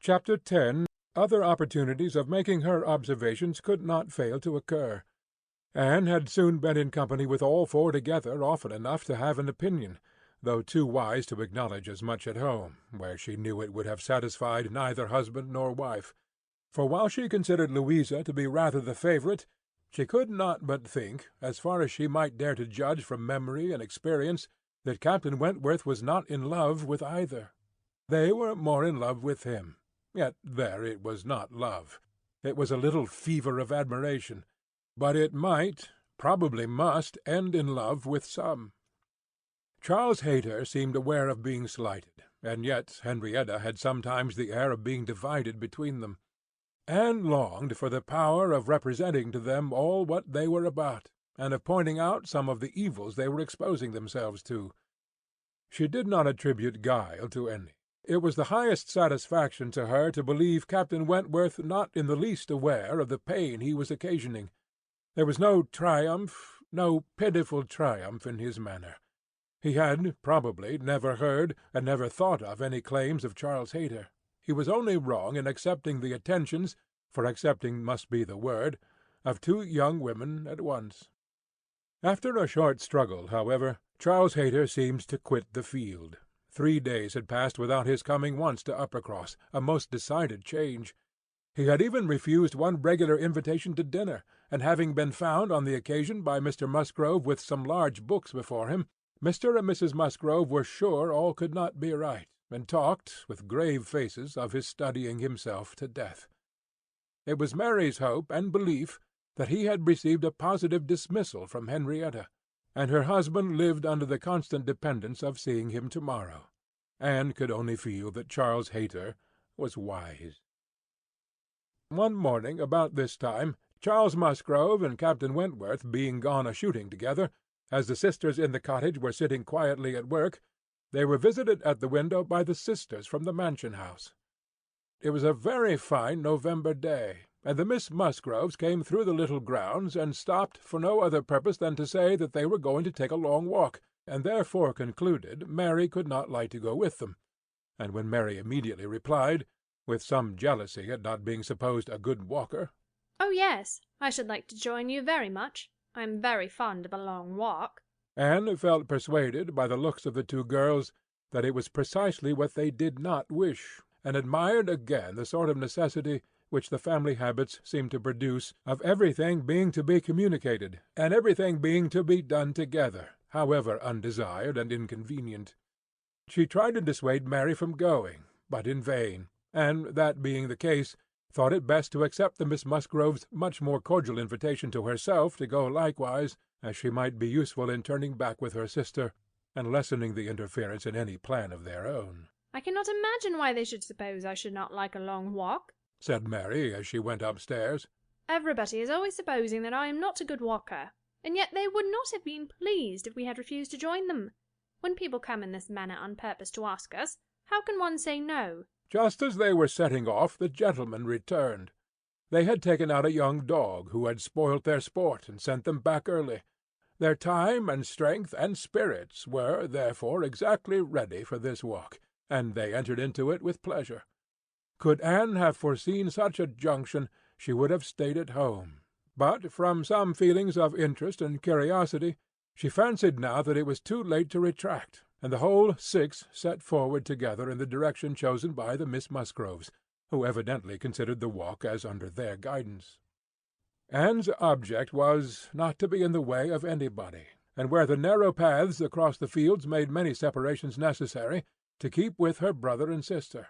Chapter 10. Other opportunities of making her observations could not fail to occur. Anne had soon been in company with all four together often enough to have an opinion, though too wise to acknowledge as much at home, where she knew it would have satisfied neither husband nor wife. For while she considered Louisa to be rather the favourite, she could not but think, as far as she might dare to judge from memory and experience, that Captain Wentworth was not in love with either. They were more in love with him. Yet there it was not love. It was a little fever of admiration. But it might, probably must, end in love with some. Charles Hayter seemed aware of being slighted, and yet Henrietta had sometimes the air of being divided between them. Anne longed for the power of representing to them all what they were about, and of pointing out some of the evils they were exposing themselves to. She did not attribute guile to any. It was the highest satisfaction to her to believe Captain Wentworth not in the least aware of the pain he was occasioning. There was no triumph, no pitiful triumph in his manner. He had, probably, never heard and never thought of any claims of Charles Hayter. He was only wrong in accepting the attentions, for accepting must be the word, of two young women at once. After a short struggle, however, Charles Hayter seemed to quit the field. 3 days had passed without his coming once to Uppercross, a most decided change. He had even refused one regular invitation to dinner, and having been found on the occasion by Mr. Musgrove with some large books before him, Mr. and Mrs. Musgrove were sure all could not be right, and talked, with grave faces, of his studying himself to death. It was Mary's hope and belief that he had received a positive dismissal from Henrietta, and her husband lived under the constant dependence of seeing him to-morrow. Anne could only feel that Charles Hayter was wise. One morning about this time, Charles Musgrove and Captain Wentworth being gone a-shooting together, as the sisters in the cottage were sitting quietly at work, they were visited at the window by the sisters from the mansion-house. It was a very fine November day, and the Miss Musgroves came through the little grounds, and stopped for no other purpose than to say that they were going to take a long walk, and therefore concluded Mary could not like to go with them; and when Mary immediately replied, with some jealousy at not being supposed a good walker, "Oh, yes, I should like to join you very much. I am very fond of a long walk," Anne felt persuaded by the looks of the two girls that it was precisely what they did not wish, and admired again the sort of necessity which the family habits seemed to produce of everything being to be communicated, and everything being to be done together, however undesired and inconvenient. She tried to dissuade Mary from going, but in vain, and, that being the case, thought it best to accept the Miss Musgroves' much more cordial invitation to herself to go likewise, as she might be useful in turning back with her sister, and lessening the interference in any plan of their own. "I cannot imagine why they should suppose I should not like a long walk," said Mary, as she went upstairs. "Everybody is always supposing that I am not a good walker, and yet they would not have been pleased if we had refused to join them. When people come in this manner on purpose to ask us, how can one say no?" Just as they were setting off, the gentlemen returned. They had taken out a young dog who had spoilt their sport, and sent them back early. Their time and strength and spirits were, therefore, exactly ready for this walk, and they entered into it with pleasure. Could Anne have foreseen such a junction, she would have stayed at home; but, from some feelings of interest and curiosity, she fancied now that it was too late to retract, and the whole 6 set forward together in the direction chosen by the Miss Musgroves, who evidently considered the walk as under their guidance. Anne's object was, not to be in the way of anybody, and where the narrow paths across the fields made many separations necessary, to keep with her brother and sister.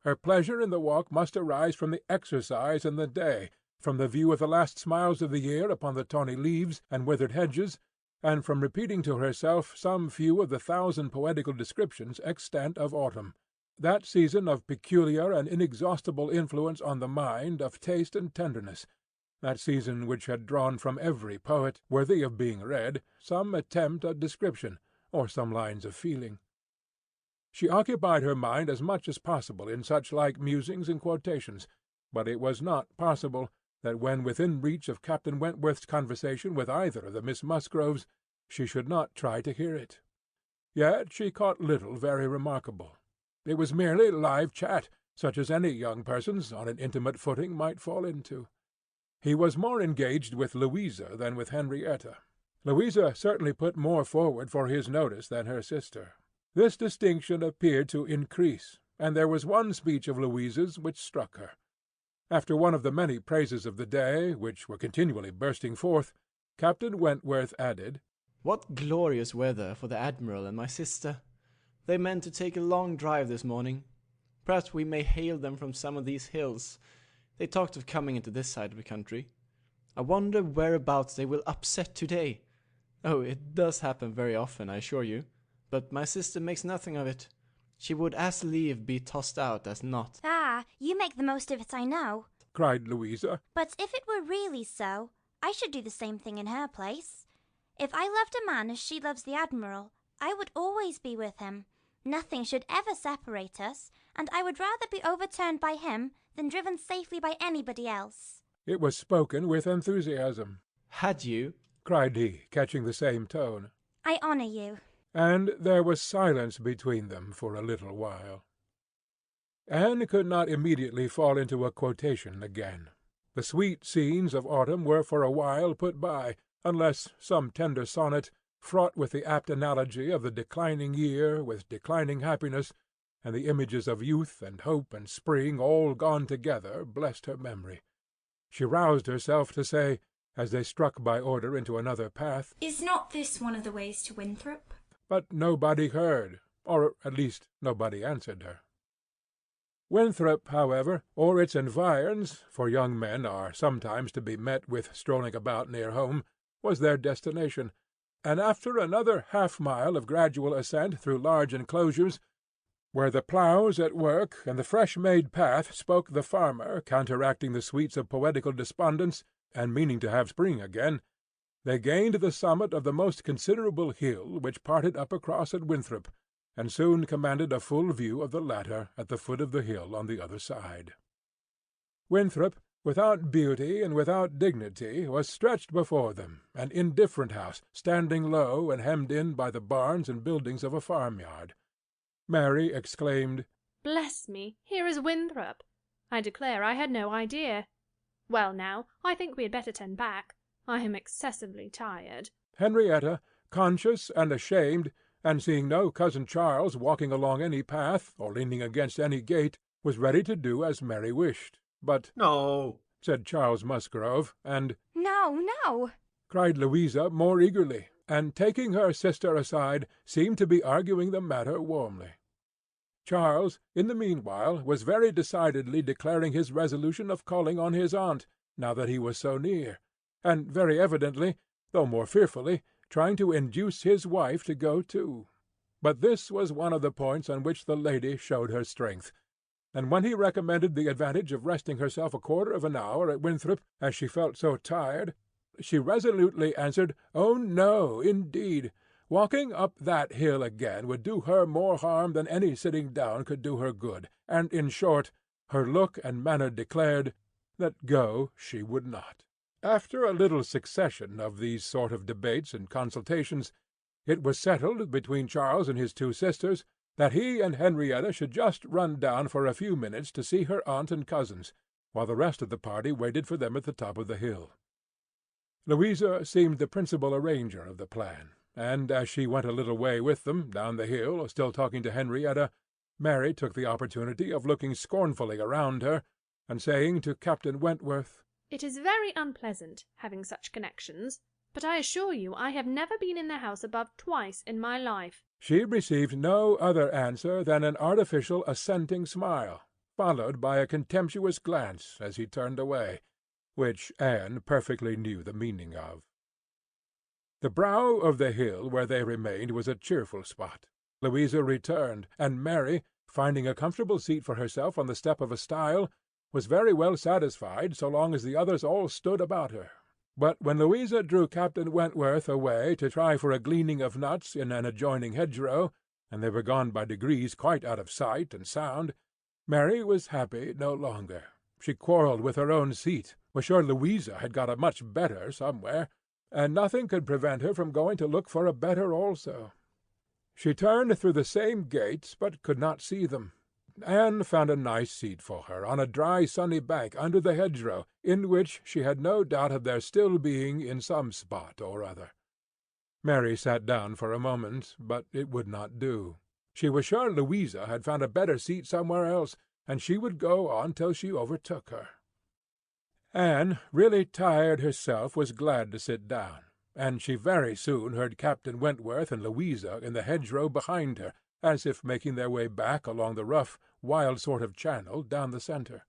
Her pleasure in the walk must arise from the exercise and the day, from the view of the last smiles of the year upon the tawny leaves and withered hedges, and from repeating to herself some few of the 1,000 poetical descriptions extant of autumn, that season of peculiar and inexhaustible influence on the mind, of taste and tenderness, that season which had drawn from every poet, worthy of being read, some attempt at description, or some lines of feeling. She occupied her mind as much as possible in such like musings and quotations, but it was not possible that when within reach of Captain Wentworth's conversation with either of the Miss Musgroves, she should not try to hear it. Yet she caught little very remarkable. It was merely live chat, such as any young persons on an intimate footing might fall into. He was more engaged with Louisa than with Henrietta. Louisa certainly put more forward for his notice than her sister. This distinction appeared to increase, and there was one speech of Louisa's which struck her. After one of the many praises of the day, which were continually bursting forth, Captain Wentworth added, "What glorious weather for the Admiral and my sister! They meant to take a long drive this morning. Perhaps we may hail them from some of these hills. They talked of coming into this side of the country. I wonder whereabouts they will upset today. Oh, it does happen very often, I assure you. But my sister makes nothing of it. She would as lieve be tossed out as not." "Ah, you make the most of it, I know," cried Louisa. "but if it were really so, I should do the same thing in her place. If I loved a man as she loves the Admiral, I would always be with him. Nothing should ever separate us, and I would rather be overturned by him than driven safely by anybody else." It was spoken with enthusiasm. "Had you?" cried he, catching the same tone. "I honour you." And there was silence between them for a little while. Anne could not immediately fall into a quotation again. The sweet scenes of autumn were for a while put by, unless some tender sonnet, fraught with the apt analogy of the declining year with declining happiness, and the images of youth and hope and spring all gone together, blessed her memory. She roused herself to say, as they struck by order into another path, "Is not this one of the ways to Winthrop?" But nobody heard, or at least nobody answered her. Winthrop, however, or its environs, for young men are sometimes to be met with strolling about near home, was their destination, and after another half-mile of gradual ascent through large enclosures, where the ploughs at work and the fresh-made path spoke the farmer counteracting the sweets of poetical despondence, and meaning to have spring again, they gained the summit of the most considerable hill which parted up across at Winthrop, and soon commanded a full view of the latter at the foot of the hill on the other side. Winthrop, without beauty and without dignity, was stretched before them, an indifferent house, standing low and hemmed in by the barns and buildings of a farmyard. Mary exclaimed, "Bless me, here is Winthrop! I declare I had no idea. Well, now, I think we had better turn back. I am excessively tired." Henrietta, conscious and ashamed, and seeing no cousin Charles walking along any path, or leaning against any gate, was ready to do as Mary wished. But "No," said Charles Musgrove, and "No, no," cried Louisa more eagerly, and taking her sister aside, seemed to be arguing the matter warmly. Charles, in the meanwhile, was very decidedly declaring his resolution of calling on his aunt, now that he was so near, and very evidently, though more fearfully, trying to induce his wife to go too. But this was one of the points on which the lady showed her strength, and when he recommended the advantage of resting herself a quarter of an hour at Winthrop, as she felt so tired, she resolutely answered, "Oh, no, indeed! Walking up that hill again would do her more harm than any sitting down could do her good, and, in short, her look and manner declared that go she would not." After a little succession of these sort of debates and consultations, it was settled between Charles and his two sisters that he and Henrietta should just run down for a few minutes to see her aunt and cousins, while the rest of the party waited for them at the top of the hill. Louisa seemed the principal arranger of the plan, and as she went a little way with them down the hill, still talking to Henrietta, Mary took the opportunity of looking scornfully around her, and saying to Captain Wentworth, "It is very unpleasant having such connections, but I assure you I have never been in the house above twice in my life." She received no other answer than an artificial assenting smile, followed by a contemptuous glance as he turned away, which Anne perfectly knew the meaning of. The brow of the hill where they remained was a cheerful spot. Louisa returned, and Mary, finding a comfortable seat for herself on the step of a stile, was very well satisfied so long as the others all stood about her. But when Louisa drew Captain Wentworth away to try for a gleaning of nuts in an adjoining hedgerow, and they were gone by degrees quite out of sight and sound, Mary was happy no longer. She quarrelled with her own seat, was sure Louisa had got a much better somewhere, and nothing could prevent her from going to look for a better also. She turned through the same gates, but could not see them. Anne found a nice seat for her on a dry sunny bank under the hedgerow, in which she had no doubt of their still being in some spot or other. Mary sat down for a moment, but it would not do. She was sure Louisa had found a better seat somewhere else, and she would go on till she overtook her. Anne, really tired herself, was glad to sit down, and she very soon heard Captain Wentworth and Louisa in the hedgerow behind her, as if making their way back along the rough, wild sort of channel down the centre.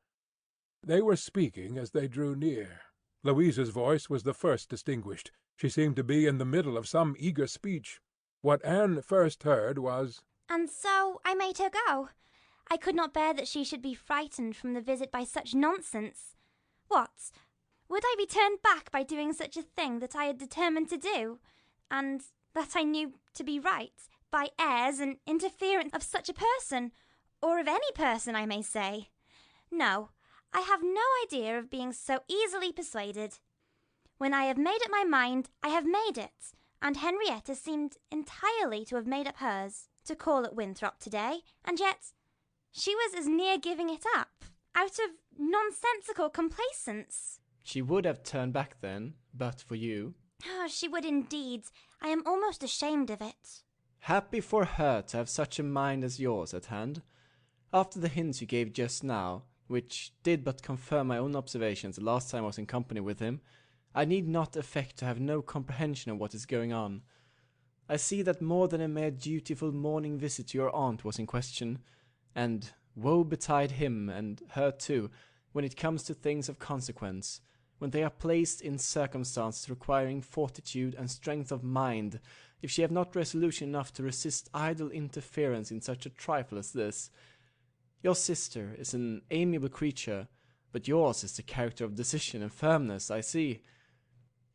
They were speaking as they drew near. Louisa's voice was the first distinguished. She seemed to be in the middle of some eager speech. What Anne first heard was, "And so I made her go. I could not bear that she should be frightened from the visit by such nonsense. What? Would I be turned back by doing such a thing that I had determined to do, and that I knew to be right, by airs and interference of such a person, or of any person, I may say? No, I have no idea of being so easily persuaded. When I have made up my mind, I have made it, and Henrietta seemed entirely to have made up hers, to call at Winthrop to-day, and yet she was as near giving it up, out of nonsensical complacence." She would have turned back then, but for you. "Oh, she would indeed. I am almost ashamed of it." Happy for her to have such a mind as yours at hand. After the hints you gave just now, which did but confirm my own observations the last time I was in company with him, I need not affect to have no comprehension of what is going on. I see that more than a mere dutiful morning visit to your aunt was in question, and woe betide him, and her too, when it comes to things of consequence, when they are placed in circumstances requiring fortitude and strength of mind, if she have not resolution enough to resist idle interference in such a trifle as this. Your sister is an amiable creature, but yours is the character of decision and firmness, I see.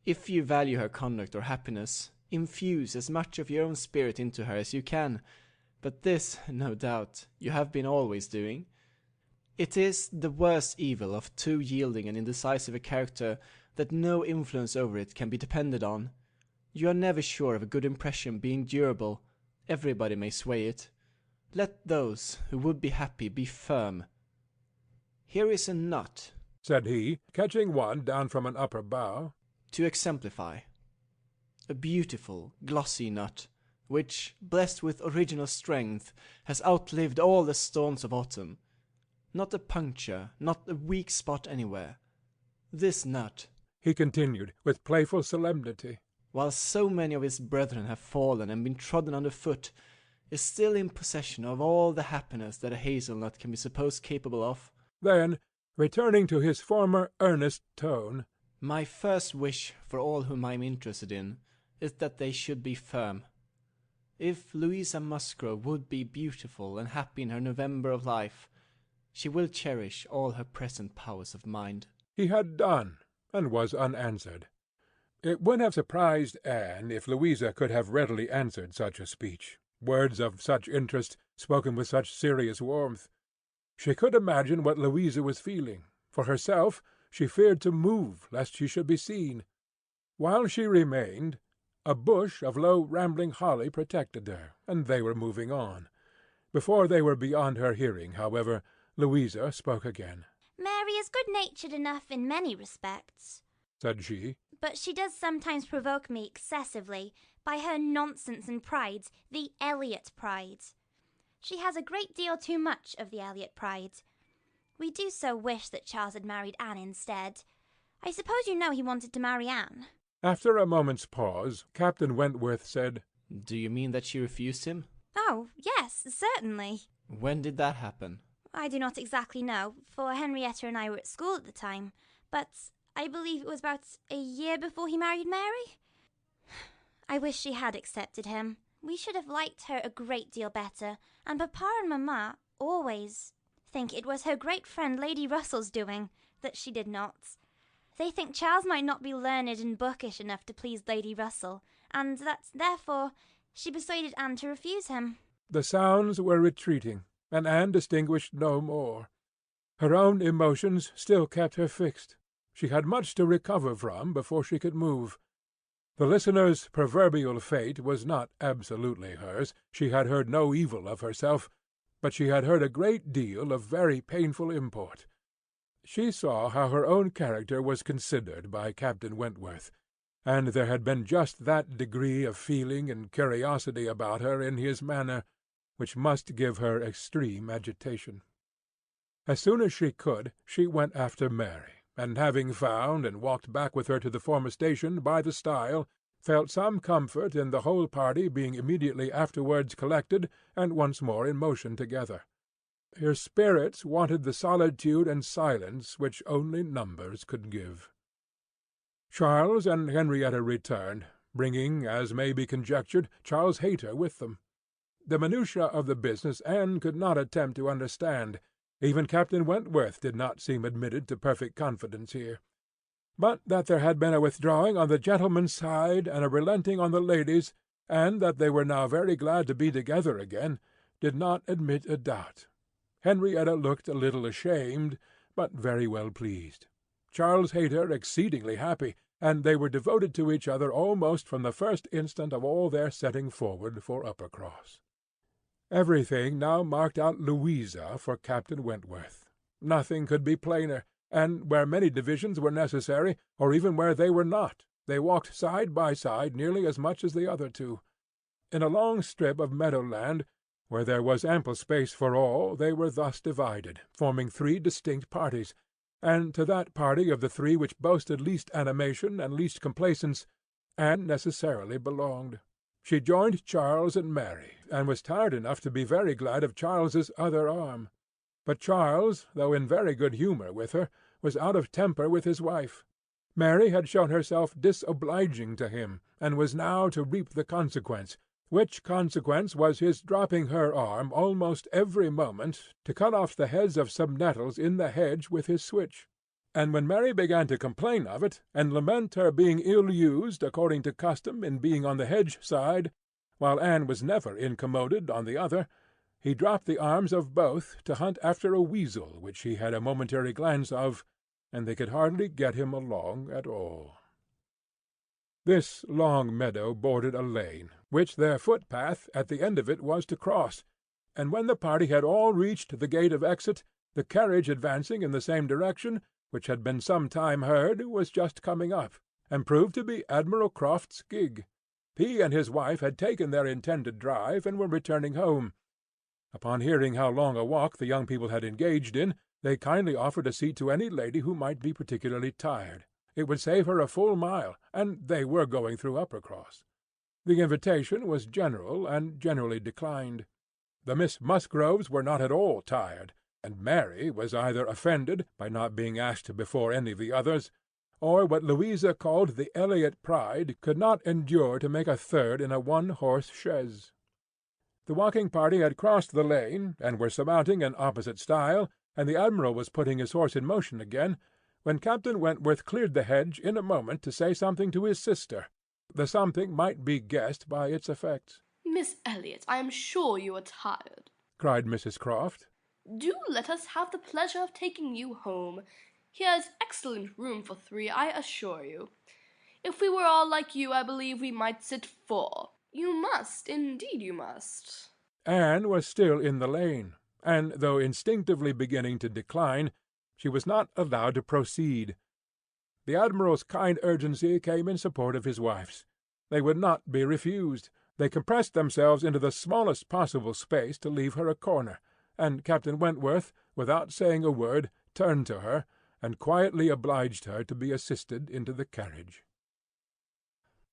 If you value her conduct or happiness, infuse as much of your own spirit into her as you can, but this, no doubt, you have been always doing. It is the worst evil of too yielding and indecisive a character that no influence over it can be depended on. You are never sure of a good impression being durable. Everybody may sway it. Let those who would be happy be firm. Here is a nut, said he, catching one down from an upper bough, to exemplify. A beautiful, glossy nut, which, blessed with original strength, has outlived all the storms of autumn. Not a puncture, not a weak spot anywhere. This nut, he continued, with playful solemnity, while so many of his brethren have fallen and been trodden under foot, is still in possession of all the happiness that a hazelnut can be supposed capable of. Then, returning to his former earnest tone, my first wish for all whom I am interested in is that they should be firm. If Louisa Musgrove would be beautiful and happy in her November of life, she will cherish all her present powers of mind. He had done, and was unanswered. It would have surprised Anne if Louisa could have readily answered such a speech, words of such interest, spoken with such serious warmth. She could imagine what Louisa was feeling. For herself, she feared to move, lest she should be seen. While she remained, a bush of low rambling holly protected her, and they were moving on. Before they were beyond her hearing, however, Louisa spoke again. "Mary is good-natured enough in many respects," said she, "but she does sometimes provoke me excessively by her nonsense and pride, the Elliot pride. She has a great deal too much of the Elliot pride. We do so wish that Charles had married Anne instead. I suppose you know he wanted to marry Anne." After a moment's pause, Captain Wentworth said, Do you mean that she refused him? "Oh, yes, certainly." When did that happen? "I do not exactly know, for Henrietta and I were at school at the time, but I believe it was about a year before he married Mary. I wish she had accepted him. We should have liked her a great deal better, and Papa and Mamma always think it was her great friend Lady Russell's doing that she did not. They think Charles might not be learned and bookish enough to please Lady Russell, and that, therefore, she persuaded Anne to refuse him." The sounds were retreating, and Anne distinguished no more. Her own emotions still kept her fixed. She had much to recover from before she could move. The listener's proverbial fate was not absolutely hers. She had heard no evil of herself, but she had heard a great deal of very painful import. She saw how her own character was considered by Captain Wentworth, and there had been just that degree of feeling and curiosity about her in his manner which must give her extreme agitation. As soon as she could, she went after Mary, and having found and walked back with her to the former station by the stile, felt some comfort in the whole party being immediately afterwards collected and once more in motion together. Her spirits wanted the solitude and silence which only numbers could give. Charles and Henrietta returned, bringing, as may be conjectured, Charles Hayter with them. The minutiae of the business Anne could not attempt to understand. Even Captain Wentworth did not seem admitted to perfect confidence here. But that there had been a withdrawing on the gentlemen's side and a relenting on the ladies', and that they were now very glad to be together again, did not admit a doubt. Henrietta looked a little ashamed, but very well pleased. Charles Hayter exceedingly happy, and they were devoted to each other almost from the first instant of all their setting forward for Uppercross. Everything now marked out Louisa for Captain Wentworth. Nothing could be plainer, and where many divisions were necessary, or even where they were not, they walked side by side nearly as much as the other two. In a long strip of meadow-land, where there was ample space for all, they were thus divided, forming 3 distinct parties, and to that party of the 3 which boasted least animation and least complaisance, Anne necessarily belonged. She joined Charles and Mary, and was tired enough to be very glad of Charles's other arm. But Charles, though in very good humour with her, was out of temper with his wife. Mary had shown herself disobliging to him, and was now to reap the consequence, which consequence was his dropping her arm almost every moment to cut off the heads of some nettles in the hedge with his switch. And when Mary began to complain of it, and lament her being ill-used according to custom in being on the hedge side, while Anne was never incommoded on the other, he dropped the arms of both to hunt after a weasel which he had a momentary glance of, and they could hardly get him along at all. This long meadow bordered a lane, which their footpath at the end of it was to cross, and when the party had all reached the gate of exit, the carriage advancing in the same direction, which had been some time heard, was just coming up, and proved to be Admiral Croft's gig. He and his wife had taken their intended drive, and were returning home. Upon hearing how long a walk the young people had engaged in, they kindly offered a seat to any lady who might be particularly tired. It would save her a full mile, and they were going through Uppercross. The invitation was general, and generally declined. The Miss Musgroves were not at all tired, and Mary was either offended by not being asked before any of the others, or what Louisa called the Elliot pride could not endure to make a third in a one-horse chaise. The walking party had crossed the lane, and were surmounting an opposite stile, and the Admiral was putting his horse in motion again, when Captain Wentworth cleared the hedge in a moment to say something to his sister. The something might be guessed by its effects. "Miss Elliot, I am sure you are tired," cried Mrs. Croft. "Do let us have the pleasure of taking you home. Here is excellent room for 3, I assure you. If we were all like you, I believe we might sit 4. You must, indeed you must." Anne was still in the lane, and though instinctively beginning to decline, she was not allowed to proceed. The Admiral's kind urgency came in support of his wife's. They would not be refused. They compressed themselves into the smallest possible space to leave her a corner, and Captain Wentworth, without saying a word, turned to her, and quietly obliged her to be assisted into the carriage.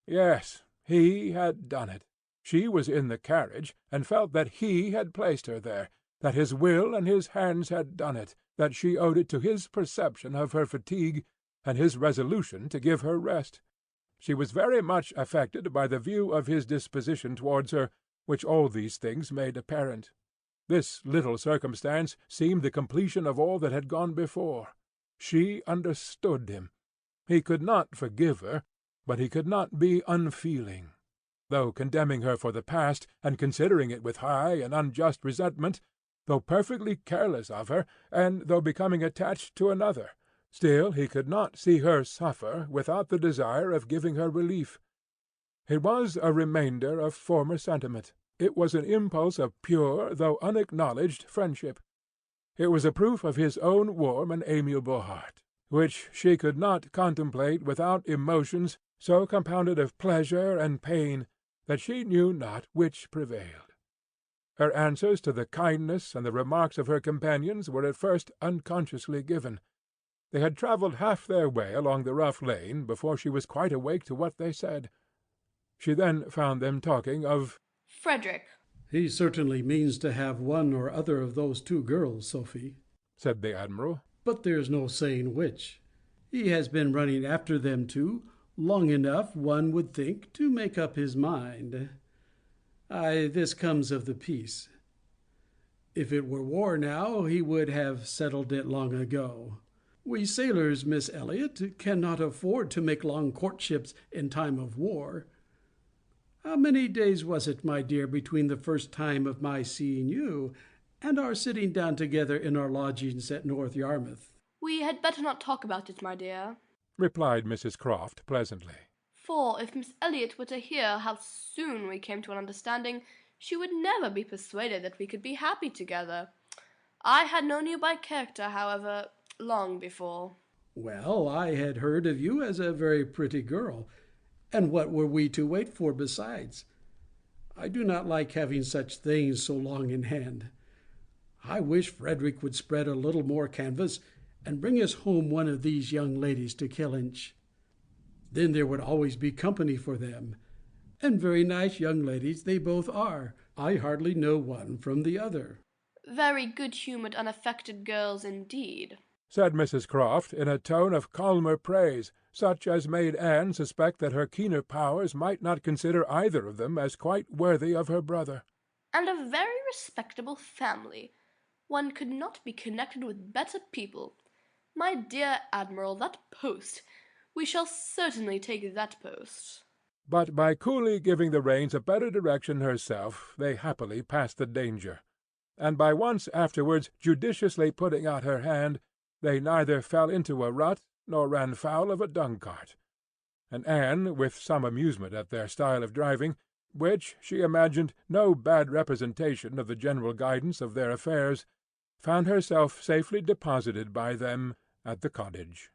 Yes, he had done it. She was in the carriage, and felt that he had placed her there, that his will and his hands had done it, that she owed it to his perception of her fatigue, and his resolution to give her rest. She was very much affected by the view of his disposition towards her, which all these things made apparent. This little circumstance seemed the completion of all that had gone before. She understood him. He could not forgive her, but he could not be unfeeling. Though condemning her for the past, and considering it with high and unjust resentment, though perfectly careless of her, and though becoming attached to another, still he could not see her suffer without the desire of giving her relief. It was a remainder of former sentiment. it was an impulse of pure, though unacknowledged, friendship. It was a proof of his own warm and amiable heart, which she could not contemplate without emotions so compounded of pleasure and pain that she knew not which prevailed. Her answers to the kindness and the remarks of her companions were at first unconsciously given. They had travelled half their way along the rough lane before she was quite awake to what they said. She then found them talking of Frederick. "He certainly means to have one or other of those two girls, Sophie," said the Admiral. "but there's no saying which. He has been running after them two long enough, one would think, to make up his mind. This comes of the peace. If it were war now, he would have settled it long ago. We sailors, Miss Elliot, cannot afford to make long courtships in time of war. How many days was it, my dear, between the first time of my seeing you and our sitting down together in our lodgings at North Yarmouth?" We had better not talk about it, my dear, replied Mrs. Croft pleasantly. For if Miss Elliot were to hear how soon we came to an understanding, she would never be persuaded that we could be happy together. I had known you by character, however, long before. "Well, I had heard of you as a very pretty girl, and what were we to wait for besides? I do not like having such things so long in hand. I wish Frederick would spread a little more canvas and bring us home one of these young ladies to Kellynch. Then there would always be company for them, and very nice young ladies they both are. I hardly know one from the other." Very good-humoured, unaffected girls indeed, said Mrs. Croft in a tone of calmer praise, such as made Anne suspect that her keener powers might not consider either of them as quite worthy of her brother. "And a very respectable family. One could not be connected with better people. My dear Admiral, that post. We shall certainly take that post." But by coolly giving the reins a better direction herself, they happily passed the danger, and by once afterwards judiciously putting out her hand, they neither fell into a rut nor ran foul of a dung-cart. And Anne, with some amusement at their style of driving, which she imagined no bad representation of the general guidance of their affairs, found herself safely deposited by them at the cottage.